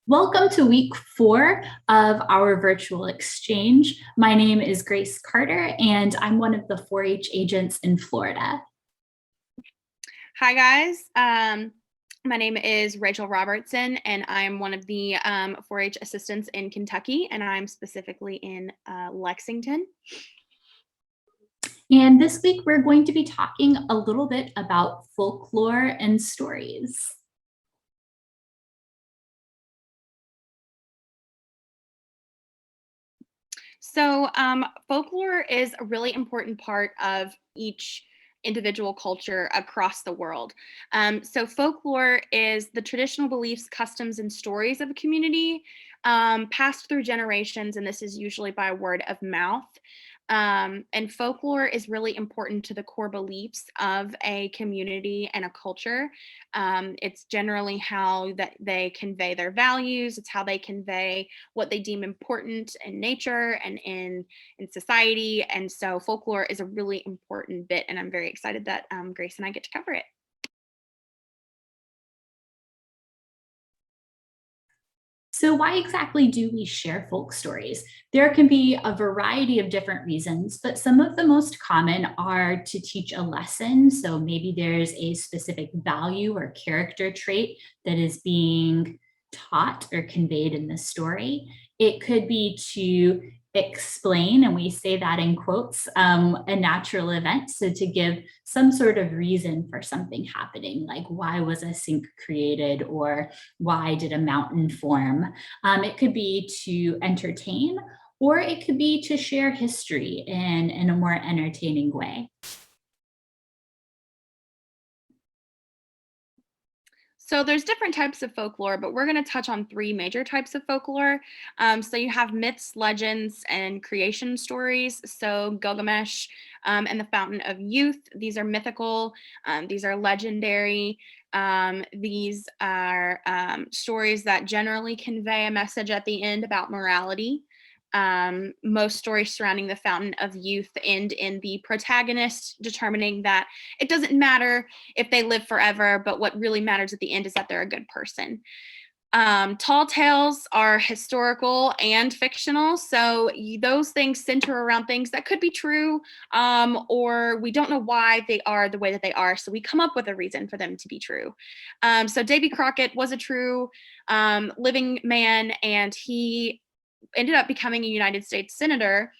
Welcome to week 4 of our virtual exchange. My name is Grace Carter, and I'm one of the 4-H agents in Florida. Hi, guys. My name is Rachel Robertson, and I'm one of the 4-H assistants in Kentucky, and I'm specifically in Lexington. And this week, we're going to be talking a little bit about folklore and stories. So folklore is a really important part of each individual culture across the world. So folklore is the traditional beliefs, customs, and stories of a community passed through generations, and this is usually by word of mouth. And folklore is really important to the core beliefs of a community and a culture. It's generally how that they convey their values. It's how they convey what they deem important in nature and in society. And so folklore is a really important bit, and I'm very excited that Grace and I get to cover it. So why exactly do we share folk stories? There can be a variety of different reasons, but some of the most common are to teach a lesson. So maybe there's a specific value or character trait that is being taught or conveyed in the story. It could be to explain, and we say that in quotes, a natural event. So to give some sort of reason for something happening, like why was a sink created, or why did a mountain form? It could be to entertain, or it could be to share history in a more entertaining way. So there's different types of folklore, but we're going to touch on 3 major types of folklore. So you have myths, legends, and creation stories. So Gilgamesh and the Fountain of Youth. These are mythical. These are legendary. These are stories that generally convey a message at the end about morality. Most stories surrounding the Fountain of Youth end in the protagonist determining that it doesn't matter if they live forever, but what really matters at the end is that they're a good person. Tall tales are historical and fictional, so those things center around things that could be true, or we don't know why they are the way that they are, so we come up with a reason for them to be true. So Davy Crockett was a true living man, and he ended up becoming a United States senator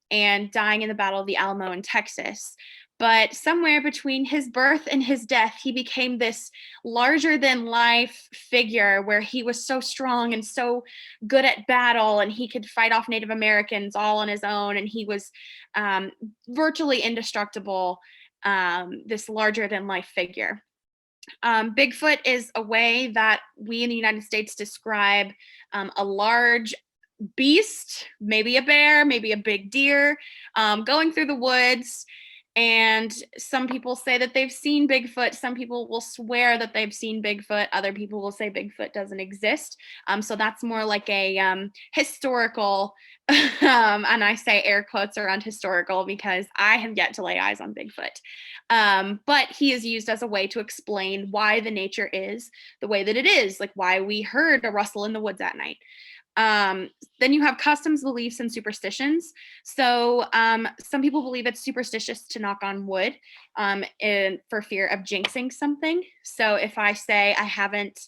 and dying in the Battle of the Alamo in Texas. But somewhere between his birth and his death, he became this larger than life figure where he was so strong and so good at battle, and he could fight off Native Americans all on his own. And he was virtually indestructible, this larger than life figure. Bigfoot is a way that we in the United States describe a large beast, maybe a bear, maybe a big deer, going through the woods. And some people say that they've seen Bigfoot. Some people will swear that they've seen Bigfoot. Other people will say Bigfoot doesn't exist. So that's more like a historical, and I say air quotes around historical because I have yet to lay eyes on Bigfoot. But he is used as a way to explain why the nature is the way that it is, like why we heard a rustle in the woods at night. Then you have customs, beliefs, and superstitions. So some people believe it's superstitious to knock on wood for fear of jinxing something. So if I say I haven't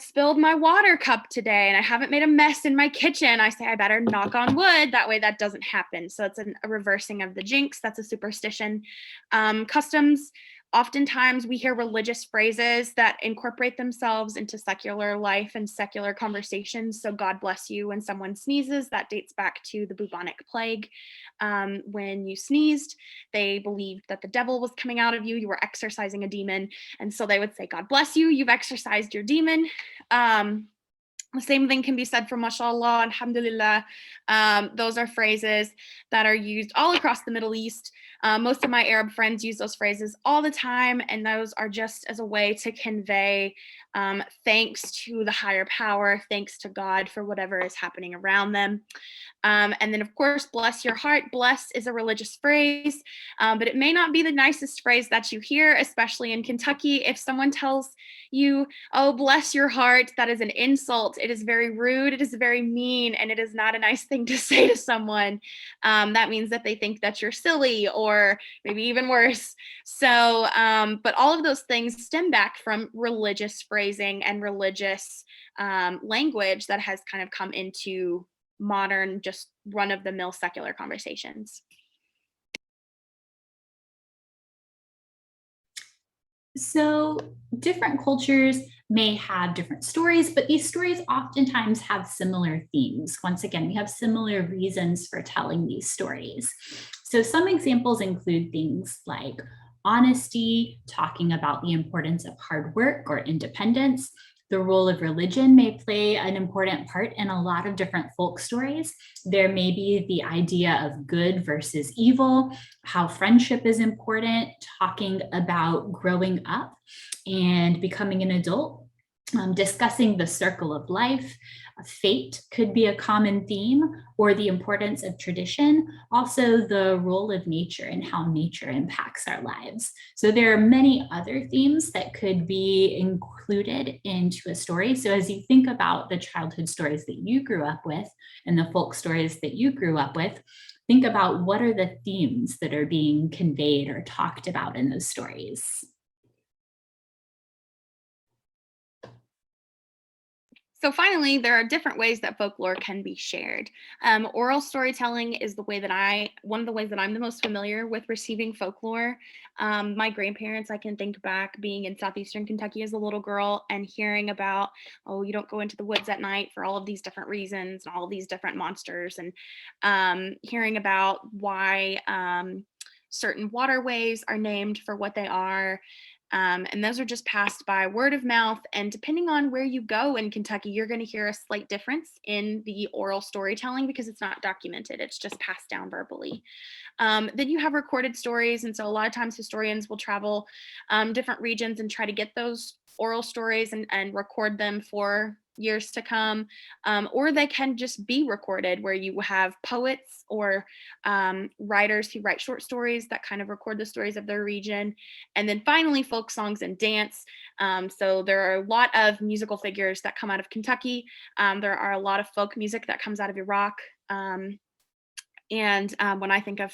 spilled my water cup today and I haven't made a mess in my kitchen, I say I better knock on wood. That way that doesn't happen. So it's a reversing of the jinx. That's a superstition. Customs. Oftentimes we hear religious phrases that incorporate themselves into secular life and secular conversations. So God bless you when someone sneezes. That dates back to the bubonic plague. When you sneezed, they believed that the devil was coming out of you. You were exorcising a demon. And so they would say, God bless you, you've exorcised your demon. The same thing can be said for mashallah, alhamdulillah. Those are phrases that are used all across the Middle East. Most of my Arab friends use those phrases all the time, and those are just as a way to convey thanks to the higher power, thanks to God for whatever is happening around them. And then, of course, bless your heart. Bless is a religious phrase, but it may not be the nicest phrase that you hear, especially in Kentucky. If someone tells you, oh, bless your heart, that is an insult. It is very rude. It is very mean. And it is not a nice thing to say to someone. That means that they think that you're silly, or maybe even worse. So, but all of those things stem back from religious phrasing and religious language that has kind of come into modern, just run of the mill secular conversations. So, different cultures may have different stories, but these stories oftentimes have similar themes. Once again, we have similar reasons for telling these stories. So, some examples include things like honesty, talking about the importance of hard work or independence. The role of religion may play an important part in a lot of different folk stories. There may be the idea of good versus evil, how friendship is important, talking about growing up and becoming an adult, discussing the circle of life. Fate could be a common theme, or the importance of tradition, also the role of nature and how nature impacts our lives. So there are many other themes that could be included into a story. So as you think about the childhood stories that you grew up with and the folk stories that you grew up with, think about what are the themes that are being conveyed or talked about in those stories. So finally, there are different ways that folklore can be shared. Oral storytelling is one of the ways that I'm the most familiar with receiving folklore. My grandparents, I can think back being in southeastern Kentucky as a little girl and hearing about, oh, you don't go into the woods at night for all of these different reasons and all of these different monsters, and hearing about why certain waterways are named for what they are. And those are just passed by word of mouth. And depending on where you go in Kentucky, you're going to hear a slight difference in the oral storytelling because it's not documented. It's just passed down verbally. Then you have recorded stories. And so a lot of times historians will travel different regions and try to get those oral stories and record them for years to come, or they can just be recorded where you have poets or writers who write short stories that kind of record the stories of their region. And then finally, folk songs and dance. So there are a lot of musical figures that come out of Kentucky. There are a lot of folk music that comes out of Iraq. And when I think of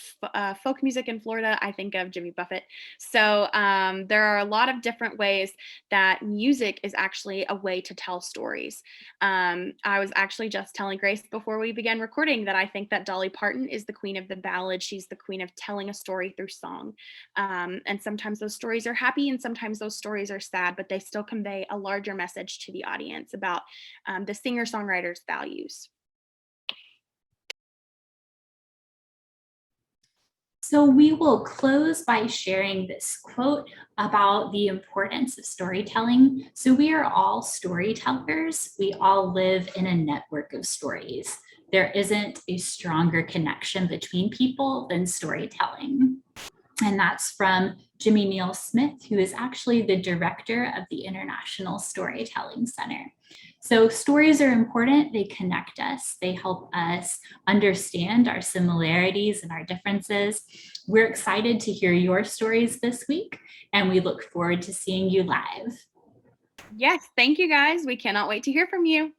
folk music in Florida, I think of Jimmy Buffett. So there are a lot of different ways that music is actually a way to tell stories. I was actually just telling Grace before we began recording that I think that Dolly Parton is the queen of the ballad. She's the queen of telling a story through song. And sometimes those stories are happy and sometimes those stories are sad, but they still convey a larger message to the audience about the singer-songwriter's values. So we will close by sharing this quote about the importance of storytelling. So we are all storytellers. We all live in a network of stories. There isn't a stronger connection between people than storytelling. And that's from Jimmy Neal Smith, who is actually the director of the International Storytelling Center. So stories are important. They connect us. They help us understand our similarities and our differences. We're excited to hear your stories this week, and we look forward to seeing you live. Yes, thank you guys. We cannot wait to hear from you.